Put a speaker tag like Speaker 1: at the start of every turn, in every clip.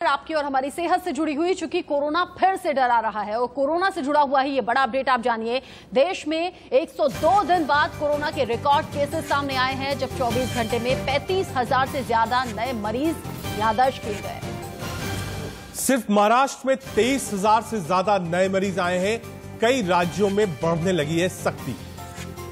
Speaker 1: आपकी और हमारी सेहत से जुड़ी हुई, चूंकि कोरोना फिर से डरा रहा है और कोरोना से जुड़ा हुआ ही ये बड़ा अपडेट आप जानिए। देश में 102 दिन बाद कोरोना के रिकॉर्ड केसेस सामने आए हैं, जब 24 घंटे में 35,000 से ज्यादा नए मरीज यहां दर्ज किए गए।
Speaker 2: सिर्फ महाराष्ट्र में 23,000 से ज्यादा नए मरीज आए हैं। कई राज्यों में बढ़ने लगी है सख्ती।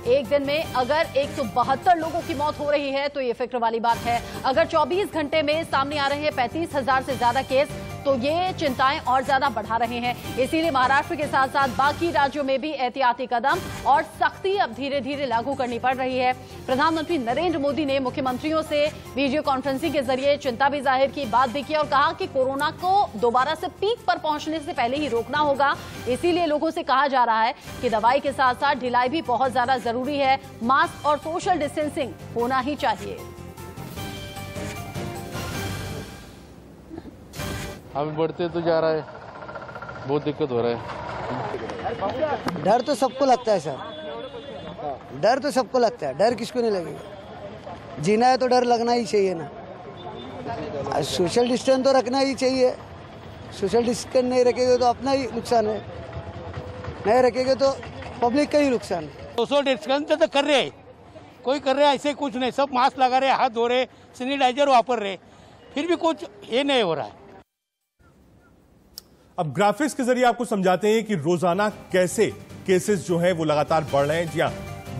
Speaker 1: एक दिन में अगर 172 लोगों की मौत हो रही है तो ये फिक्र वाली बात है। अगर 24 घंटे में सामने आ रहे हैं 35,000 से ज्यादा केस, तो ये चिंताएं और ज्यादा बढ़ा रहे हैं। इसीलिए महाराष्ट्र के साथ साथ बाकी राज्यों में भी एहतियाती कदम और सख्ती अब धीरे धीरे लागू करनी पड़ रही है। प्रधानमंत्री नरेंद्र मोदी ने मुख्यमंत्रियों से वीडियो कॉन्फ्रेंसिंग के जरिए चिंता भी जाहिर की, बात भी की और कहा कि कोरोना को दोबारा से पीक पर पहुंचने से पहले ही रोकना होगा। इसीलिए लोगों से कहा जा रहा है कि दवाई के साथ साथ ढिलाई भी बहुत ज्यादा जरूरी है। मास्क और सोशल डिस्टेंसिंग होना ही चाहिए।
Speaker 3: अभी बढ़ते तो जा रहा है, बहुत दिक्कत हो रहा है।
Speaker 4: डर तो सबको लगता है सर, डर तो सबको लगता है, डर किसको नहीं लगेगा। जीना है तो डर लगना ही चाहिए ना। सोशल डिस्टेंस तो रखना ही चाहिए। सोशल डिस्टेंस नहीं रखेंगे तो अपना ही नुकसान है, नहीं रखेंगे तो पब्लिक का ही नुकसान है।
Speaker 5: सोशल डिस्टेंस तो कर रहे, कोई कर रहे ऐसे कुछ नहीं, सब मास्क लगा रहे, हाथ धो रहे, सैनिटाइजर वापर रहे, फिर भी कुछ ये नहीं हो रहा है।
Speaker 2: अब ग्राफिक्स के जरिए आपको समझाते हैं कि रोजाना कैसे केसेस जो हैं वो लगातार बढ़ रहे हैं। जी हां,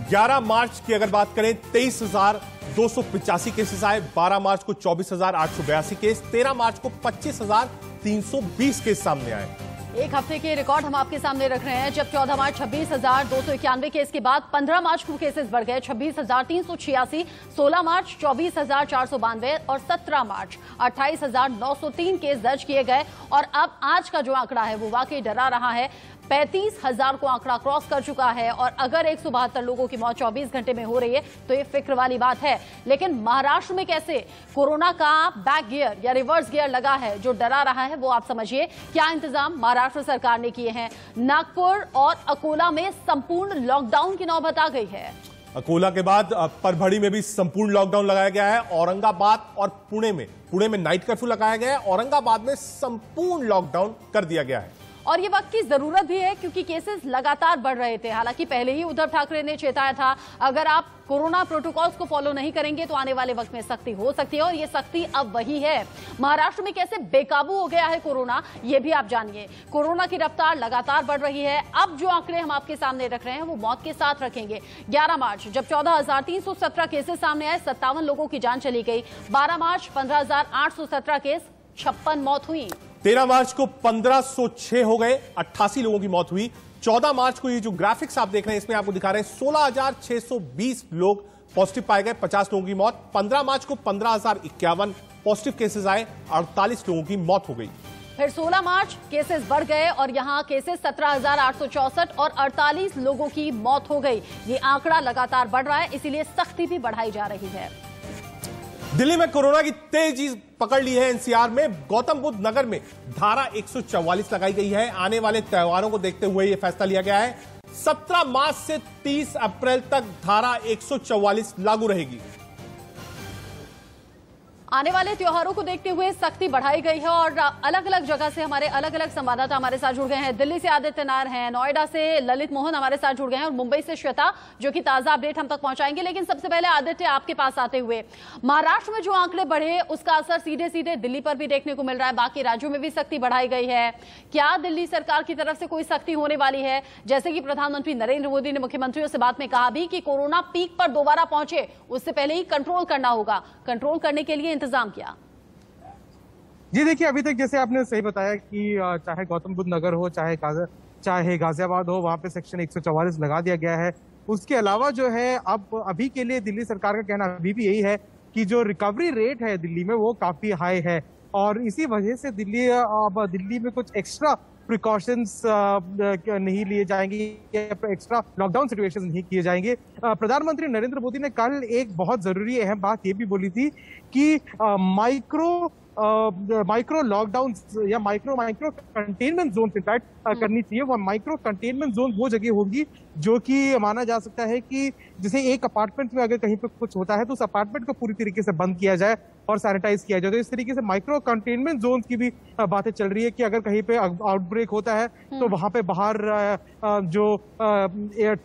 Speaker 2: 11 मार्च की अगर बात करें 23,285 केसेस आए, 12 मार्च को 24,882 केस, 13 मार्च को 25,320 केस सामने आए।
Speaker 1: एक हफ्ते के रिकॉर्ड हम आपके सामने रख रहे हैं, जब 14 मार्च 26,291 केस के बाद 15 मार्च को केसेस बढ़ गए 26,386, 16 मार्च 24,492 और 17 मार्च 28,903 केस दर्ज किए गए। और अब आज का जो आंकड़ा है वो वाकई डरा रहा है, 35,000 को आंकड़ा क्रॉस कर चुका है। और अगर 172 लोगों की मौत 24 घंटे में हो रही है तो ये फिक्र वाली बात है। लेकिन महाराष्ट्र में कैसे कोरोना का बैक गियर या रिवर्स गियर लगा है जो डरा रहा है, वो आप समझिए। क्या इंतजाम महाराष्ट्र सरकार ने किए हैं। नागपुर और अकोला में संपूर्ण लॉकडाउन की नौबत आ गई है।
Speaker 2: अकोला के बाद परभणी में भी संपूर्ण लॉकडाउन लगाया गया है। औरंगाबाद और पुणे में नाइट कर्फ्यू लगाया गया है। औरंगाबाद में संपूर्ण लॉकडाउन कर दिया गया है।
Speaker 1: और ये वक्त की जरूरत भी है, क्योंकि केसेस लगातार बढ़ रहे थे। हालांकि पहले ही उद्धव ठाकरे ने चेताया था, अगर आप कोरोना प्रोटोकॉल्स को फॉलो नहीं करेंगे तो आने वाले वक्त में सख्ती हो सकती है, और ये सख्ती अब वही है। महाराष्ट्र में कैसे बेकाबू हो गया है कोरोना, ये भी आप जानिए। कोरोना की रफ्तार लगातार बढ़ रही है। अब जो आंकड़े हम आपके सामने रख रहे हैं वो मौत के साथ रखेंगे। 11 मार्च जब 14,317 केसेस सामने आए, 57 लोगों की जान चली गई। 12 मार्च 15,817 केस, 56 मौत हुई।
Speaker 2: 13 मार्च को 1,506 हो गए, 88 लोगों की मौत हुई। 14 मार्च को ये जो ग्राफिक्स आप देख रहे हैं इसमें आपको दिखा रहे हैं 16,620 लोग पॉजिटिव पाए गए, 50 लोगों की मौत। 15 मार्च को 15,051 पॉजिटिव केसेस आए, 48 लोगों की मौत हो गई।
Speaker 1: फिर 16 मार्च केसेस बढ़ गए और यहां केसेस 17,864 और 48 लोगों की मौत हो गई। ये आंकड़ा लगातार बढ़ रहा है, इसीलिए सख्ती भी बढ़ाई जा रही है।
Speaker 2: दिल्ली में कोरोना की तेजी पकड़ ली है। एनसीआर में गौतम बुद्ध नगर में धारा 144 लगाई गई है। आने वाले त्योहारों को देखते हुए यह फैसला लिया गया है। 17 मार्च से 30 अप्रैल तक धारा 144 लागू रहेगी।
Speaker 1: आने वाले त्योहारों को देखते हुए सख्ती बढ़ाई गई है और अलग अलग जगह से हमारे अलग अलग संवाददाता हमारे साथ जुड़ गए हैं। दिल्ली से आदित्य नायर हैं, नोएडा से ललित मोहन हमारे साथ जुड़ गए हैं और मुंबई से श्वेता, जो कि ताजा अपडेट हम तक पहुंचाएंगे। लेकिन सबसे पहले आदित्य, आपके पास आते हुए, महाराष्ट्र में जो आंकड़े बढ़े उसका असर सीधे सीधे दिल्ली पर भी देखने को मिल रहा है। बाकी राज्यों में भी सख्ती बढ़ाई गई है। क्या दिल्ली सरकार की तरफ से कोई सख्ती होने वाली है? जैसे कि प्रधानमंत्री नरेंद्र मोदी ने मुख्यमंत्रियों से बात में कहा भी कि कोरोना पीक पर दोबारा पहुंचे उससे पहले ही कंट्रोल करना होगा। कंट्रोल करने के लिए इंतजाम किया।
Speaker 6: जी देखिए, अभी तक जैसे आपने सही बताया कि चाहे गौतम बुद्ध नगर हो, चाहे गाजियाबाद हो, वहां पे सेक्शन 144 लगा दिया गया है। उसके अलावा जो है अब अभी के लिए दिल्ली सरकार का कहना अभी भी यही है कि जो रिकवरी रेट है दिल्ली में वो काफी हाई है, और इसी वजह से दिल्ली में कुछ एक्स्ट्रा प्रिकॉशंस नहीं लिए जाएंगे, एक्स्ट्रा लॉकडाउन सिचुएशन नहीं किए जाएंगे। प्रधानमंत्री नरेंद्र मोदी ने कल एक बहुत जरूरी अहम बात ये भी बोली थी कि माइक्रो माइक्रो लॉकडाउन या माइक्रो कंटेनमेंट जोन इनफैक्ट करनी चाहिए। वो माइक्रो कंटेनमेंट जोन वो जगह होगी जो कि माना जा सकता है कि जैसे एक अपार्टमेंट में अगर कहीं पे कुछ होता है तो उस अपार्टमेंट को पूरी तरीके से बंद किया जाए और सैनिटाइज किया जाए। तो इस तरीके से माइक्रो कंटेनमेंट जोन की भी बातें चल रही है कि अगर कहीं पे आउटब्रेक होता है तो वहां पे बाहर जो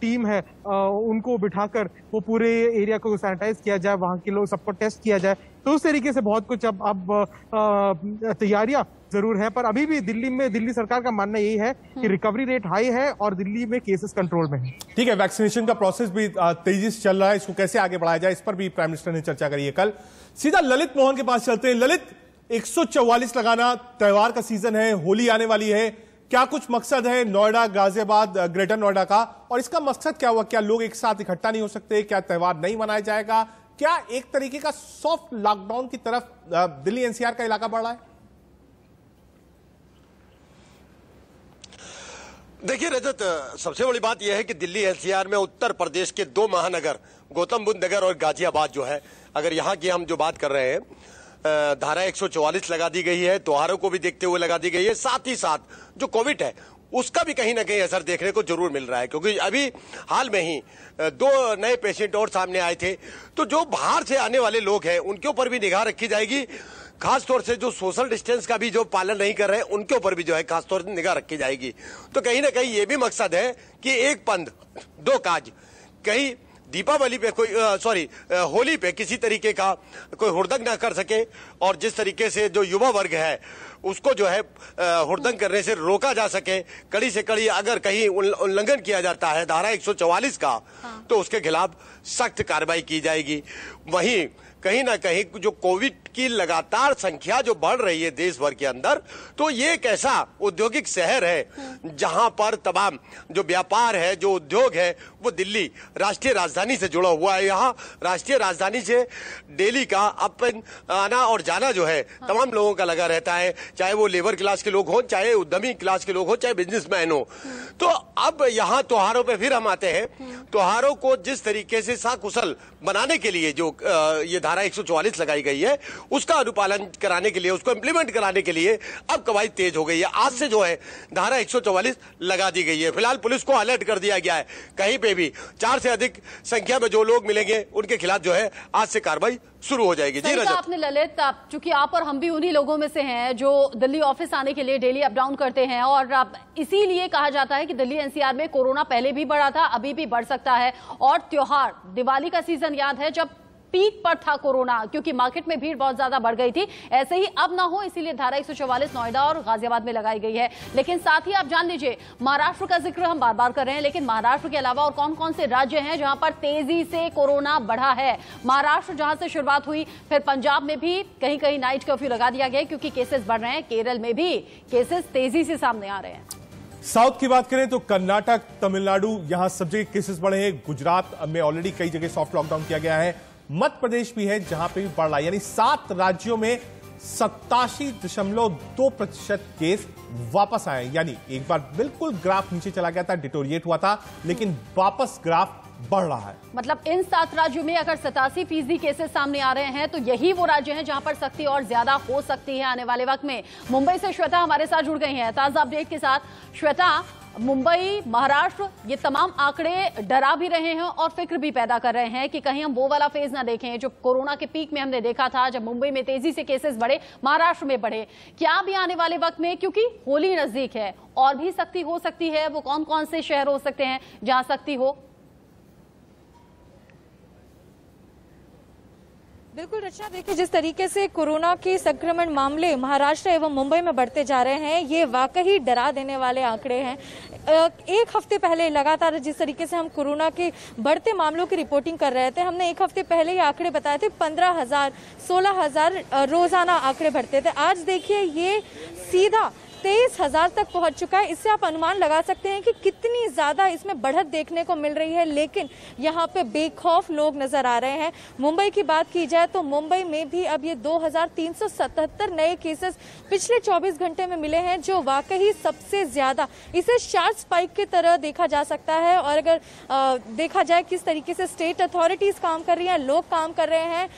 Speaker 6: टीम है उनको बिठाकर वो पूरे एरिया को सैनिटाइज किया जाए, वहां के लोग सबको टेस्ट किया जाए। तो उस तरीके से बहुत कुछ अब तैयारियां जरूर है, पर अभी भी दिल्ली सरकार का मानना यही है कि रिकवरी रेट हाई है और दिल्ली में केसेस कंट्रोल में है।
Speaker 2: ठीक है, वैक्सीनेशन का प्रोसेस भी तेजी से चल रहा है, इसको कैसे आगे बढ़ाया जाए इस पर भी प्राइम मिनिस्टर ने चर्चा करी है कल। सीधा ललित मोहन के पास चलते हैं। ललित, 144 लगाना, त्योहार का सीजन है, होली आने वाली है, क्या कुछ मकसद है नोएडा, गाजियाबाद, ग्रेटर नोएडा का, और इसका मकसद क्या हुआ? क्या लोग एक साथ इकट्ठा नहीं हो सकते? क्या त्योहार नहीं मनाया जाएगा? क्या एक तरीके का सॉफ्ट लॉकडाउन की तरफ दिल्ली एनसीआर का इलाका बढ़ रहा है?
Speaker 7: देखिए रजत, सबसे बड़ी बात यह है कि दिल्ली एनसीआर में उत्तर प्रदेश के 2 महानगर गौतम बुद्ध नगर और गाजियाबाद जो है, अगर यहाँ की हम जो बात कर रहे हैं, धारा 144 लगा दी गई है, त्योहारों को भी देखते हुए लगा दी गई है, साथ ही साथ जो कोविड है उसका भी कहीं ना कहीं असर देखने को जरूर मिल रहा है, क्योंकि अभी हाल में ही 2 नए पेशेंट और सामने आए थे। तो जो बाहर से आने वाले लोग हैं उनके ऊपर भी निगाह रखी जाएगी, खासतौर से जो सोशल डिस्टेंस का भी जो पालन नहीं कर रहे हैं उनके ऊपर भी जो है खासतौर से निगाह रखी जाएगी। तो कहीं ना कहीं ये भी मकसद है कि एक पंथ दो काज, कहीं दीपावली पे होली पे किसी तरीके का कोई हुड़दंग ना कर सके, और जिस तरीके से जो युवा वर्ग है उसको जो है हुड़दंग करने से रोका जा सके। कड़ी से कड़ी अगर कहीं उल्लंघन किया जाता है धारा 144 का तो उसके खिलाफ सख्त कार्रवाई की जाएगी। वहीं कहीं ना कहीं जो कोविड की लगातार संख्या जो बढ़ रही है देश भर के अंदर, तो ये एक ऐसा औद्योगिक शहर है जहां पर तमाम जो व्यापार है, जो उद्योग है, वो दिल्ली राष्ट्रीय राजधानी से जुड़ा हुआ है। यहाँ राष्ट्रीय राजधानी से दिल्ली का अपन आना और जाना जो है तमाम लोगों का लगा रहता है, चाहे वो लेबर क्लास के लोग हों, चाहे उद्यमी क्लास के लोग हों, चाहे बिजनेसमैन हो। तो अब यहाँ त्योहारों पे फिर हम आते हैं। त्योहारों को जिस तरीके से साकुशल बनाने के लिए जो ये धारा 144 लगाई गई है उसका अनुपालन कराने के लिए, उसको इंप्लीमेंट कराने के लिए अब कवायद तेज हो गई है। आज से जो है धारा 144 लगा दी गई है। फिलहाल पुलिस को अलर्ट कर दिया गया है, कहीं पे भी 4 से अधिक संख्या में जो लोग मिलेंगे उनके खिलाफ जो है आज से कार्रवाई शुरू हो जाएगी। जी रजत,
Speaker 1: आपने ललित, चूंकि आप और हम भी उन्हीं लोगों में से हैं जो दिल्ली ऑफिस आने के लिए डेली अप डाउन करते हैं, और इसीलिए कहा जाता है कि दिल्ली एनसीआर में कोरोना पहले भी बढ़ा था, अभी भी बढ़ सकता है। और त्योहार, दिवाली का सीजन याद है जब पीक पर था कोरोना, क्योंकि मार्केट में भीड़ बहुत ज्यादा बढ़ गई थी। ऐसे ही अब ना हो, इसीलिए धारा 144 नोएडा और गाजियाबाद में लगाई गई है। लेकिन साथ ही आप जान लीजिए, महाराष्ट्र का जिक्र हम बार बार कर रहे हैं, लेकिन महाराष्ट्र के अलावा और कौन कौन से राज्य हैं जहां पर तेजी से कोरोना बढ़ा है? महाराष्ट्र जहां से शुरुआत हुई, फिर पंजाब में भी कहीं कहीं नाइट कर्फ्यू लगा दिया गया क्योंकि केसेस बढ़ रहे हैं। केरल में भी केसेस तेजी से सामने आ रहे हैं।
Speaker 2: साउथ की बात करें तो कर्नाटक, तमिलनाडु, यहां सब जगह केसेस बढ़े हैं। गुजरात में ऑलरेडी कई जगह सॉफ्ट लॉकडाउन किया गया है। मध्य प्रदेश भी है जहां पे भी बढ़ रहा है, यानी 7 राज्यों में 87.2% केस वापस आए। यानी एक बार बिल्कुल ग्राफ नीचे चला गया था, डिटोरिएट हुआ था, लेकिन वापस ग्राफ बढ़ रहा है।
Speaker 1: मतलब इन 7 राज्यों में अगर 87% केसेस सामने आ रहे हैं तो यही वो राज्य हैं जहां पर सख्ती और ज्यादा हो सकती है आने वाले वक्त में। मुंबई से श्वेता हमारे साथ जुड़ गई हैं ताजा अपडेट के साथ। श्वेता, मुंबई, महाराष्ट्र, ये तमाम आंकड़े डरा भी रहे हैं और फिक्र भी पैदा कर रहे हैं कि कहीं हम वो वाला फेज ना देखें जो कोरोना के पीक में हमने देखा था, जब मुंबई में तेजी से केसेस बढ़े, महाराष्ट्र में बढ़े। क्या भी आने वाले वक्त में, क्योंकि होली नजदीक है, और भी सख्ती हो सकती है? वो कौन कौन से शहर हो सकते हैं जहां सख्ती हो?
Speaker 8: बिल्कुल रचना, देखिए जिस तरीके से कोरोना के संक्रमण मामले महाराष्ट्र एवं मुंबई में बढ़ते जा रहे हैं, ये वाकई डरा देने वाले आंकड़े हैं। एक हफ्ते पहले लगातार जिस तरीके से हम कोरोना के बढ़ते मामलों की रिपोर्टिंग कर रहे थे, हमने एक हफ्ते पहले ये आंकड़े बताए थे, 15,000, 16,000 रोजाना आंकड़े बढ़ते थे। आज देखिए ये सीधा 23,000 तक पहुंच चुका है। इससे आप अनुमान लगा सकते हैं कि कितनी ज्यादा इसमें बढ़त देखने को मिल रही है, लेकिन यहाँ पे बेखौफ लोग नजर आ रहे हैं। मुंबई की बात की जाए तो मुंबई में भी अब ये 2377 नए केसेस पिछले 24 घंटे में मिले हैं, जो वाकई सबसे ज्यादा, इसे शार्प स्पाइक की तरह देखा जा सकता है। और अगर देखा जाए किस तरीके से स्टेट अथॉरिटीज काम कर रही हैं, लोग काम कर रहे हैं,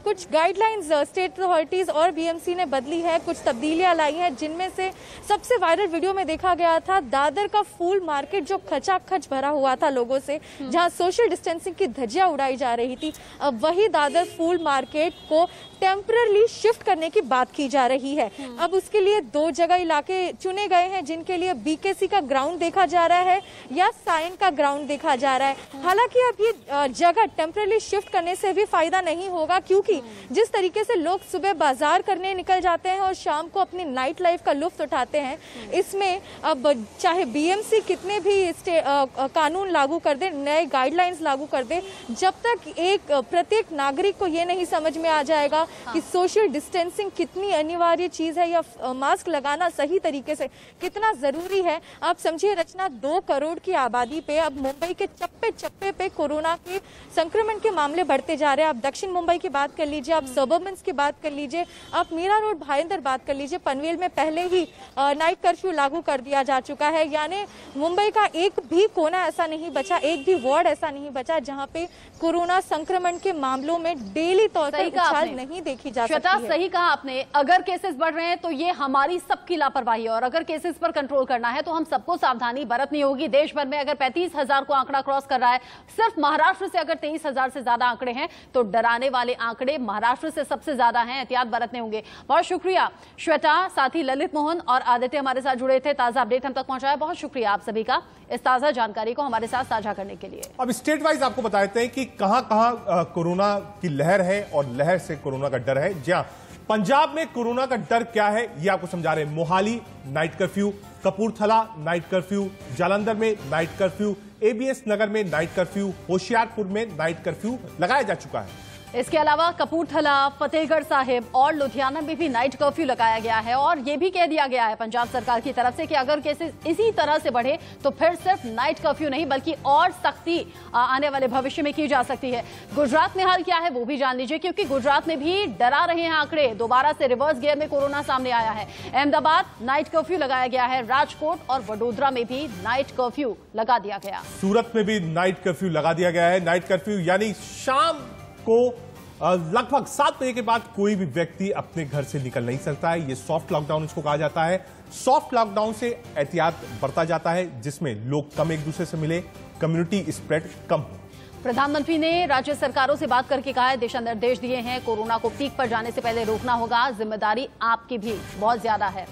Speaker 8: कुछ गाइडलाइंस स्टेट अथॉरिटीज और बीएमसी ने बदली है, कुछ तब्दीलियां लाई हैं, जिनमें से सबसे वायरल वीडियो में देखा गया था दादर का फूल मार्केट जो खचाखच भरा हुआ था लोगों से, जहां सोशल डिस्टेंसिंग की धज्जियां उड़ाई जा रही थी। अब वही दादर फूल मार्केट को टेम्पररी शिफ्ट करने की बात की जा रही है। अब उसके लिए 2 जगह इलाके चुने गए हैं, जिनके लिए बीकेसी का ग्राउंड देखा जा रहा है या साइन का ग्राउंड देखा जा रहा है। हालांकि अब ये जगह टेम्पररी शिफ्ट करने से भी फायदा नहीं होगा, क्योंकि जिस तरीके से लोग सुबह बाजार करने निकल जाते हैं और शाम को अपनी नाइट लाइफ का लुत्फ उठाते हैं, इसमें अब चाहे बीएमसी कितने भी कानून लागू कर दे, नए गाइडलाइंस लागू कर दे, जब तक प्रत्येक नागरिक को ये नहीं समझ में आ जाएगा कि सोशल डिस्टेंसिंग कितनी अनिवार्य चीज है या मास्क लगाना सही तरीके से कितना जरूरी है। आप समझिए रचना, 2 करोड़ की आबादी पे अब मुंबई के चप्पे चप्पे पे कोरोना के संक्रमण के मामले बढ़ते जा रहे हैं। आप दक्षिण मुंबई की बात कर लीजिए, आप सबर्बन्स की बात कर लीजिए, आप मीरा रोड भाईंदर बात कर लीजिए, पनवेल में पहले ही नाइट कर्फ्यू लागू कर दिया जा चुका है। यानी मुंबई का एक भी कोना ऐसा नहीं बचा, एक भी वार्ड ऐसा नहीं बचा जहां पे कोरोना संक्रमण के मामलों में डेली तौर पर उछाल नहीं देखी जा सकती है।
Speaker 1: सही कहा आपने। अगर केसेस बढ़ रहे हैं तो ये हमारी सबकी लापरवाही है, और अगर केसेस पर कंट्रोल करना है तो हम सबको सावधानी बरतनी होगी। देश भर में अगर 35,000 को आंकड़ा क्रॉस कर रहा है, सिर्फ महाराष्ट्र से अगर 23,000 से ज्यादा आंकड़े हैं, तो डराने वाले आंकड़े महाराष्ट्र से सबसे ज्यादा हैं। एहतियात बरतने होंगे। बहुत शुक्रिया श्वेता, साथी ललित मोहन और आदित्य हमारे साथ जुड़े थे, ताजा अपडेट हम तक पहुंचाया। बहुत शुक्रिया आप सभी का इस ताजा जानकारी को हमारे साथ साझा करने के लिए।
Speaker 2: अब स्टेट वाइज आपको बताते हैं कि कहां कहां कोरोना की लहर है और लहर से कोरोना का डर है। जहां पंजाब में कोरोना का डर क्या है ये आपको समझा रहे हैं। Mohali night curfew, Kapurthala night curfew, Jalandhar में नाइट कर्फ्यू, एबीएस नगर में नाइट कर्फ्यू, होशियारपुर में नाइट कर्फ्यू लगाया जा चुका है।
Speaker 1: इसके अलावा कपूरथला, फतेहगढ़ साहिब और लुधियाना में भी नाइट कर्फ्यू लगाया गया है, और यह भी कह दिया गया है पंजाब सरकार की तरफ से कि अगर केसेस इसी तरह से बढ़े तो फिर सिर्फ नाइट कर्फ्यू नहीं बल्कि और सख्ती आने वाले भविष्य में की जा सकती है। गुजरात में हाल क्या है वो भी जान लीजिए, क्योंकि गुजरात में भी डरा रहे हैं आंकड़े। दोबारा से रिवर्स गियर में कोरोना सामने आया है। अहमदाबाद नाइट कर्फ्यू लगाया गया है, राजकोट और वडोदरा में भी नाइट कर्फ्यू लगा दिया गया।
Speaker 2: सूरत में भी नाइट कर्फ्यू लगा दिया गया है। नाइट कर्फ्यू यानी शाम को लगभग 7 बजे के बाद कोई भी व्यक्ति अपने घर से निकल नहीं सकता है। ये सॉफ्ट लॉकडाउन इसको कहा जाता है। सॉफ्ट लॉकडाउन से एहतियात बरता जाता है, जिसमें लोग कम एक दूसरे से मिले, कम्युनिटी स्प्रेड कम हो।
Speaker 1: प्रधानमंत्री ने राज्य सरकारों से बात करके कहा है, दिशा निर्देश दिए हैं, कोरोना को पीक पर जाने से पहले रोकना होगा। जिम्मेदारी आपकी भी बहुत ज्यादा है।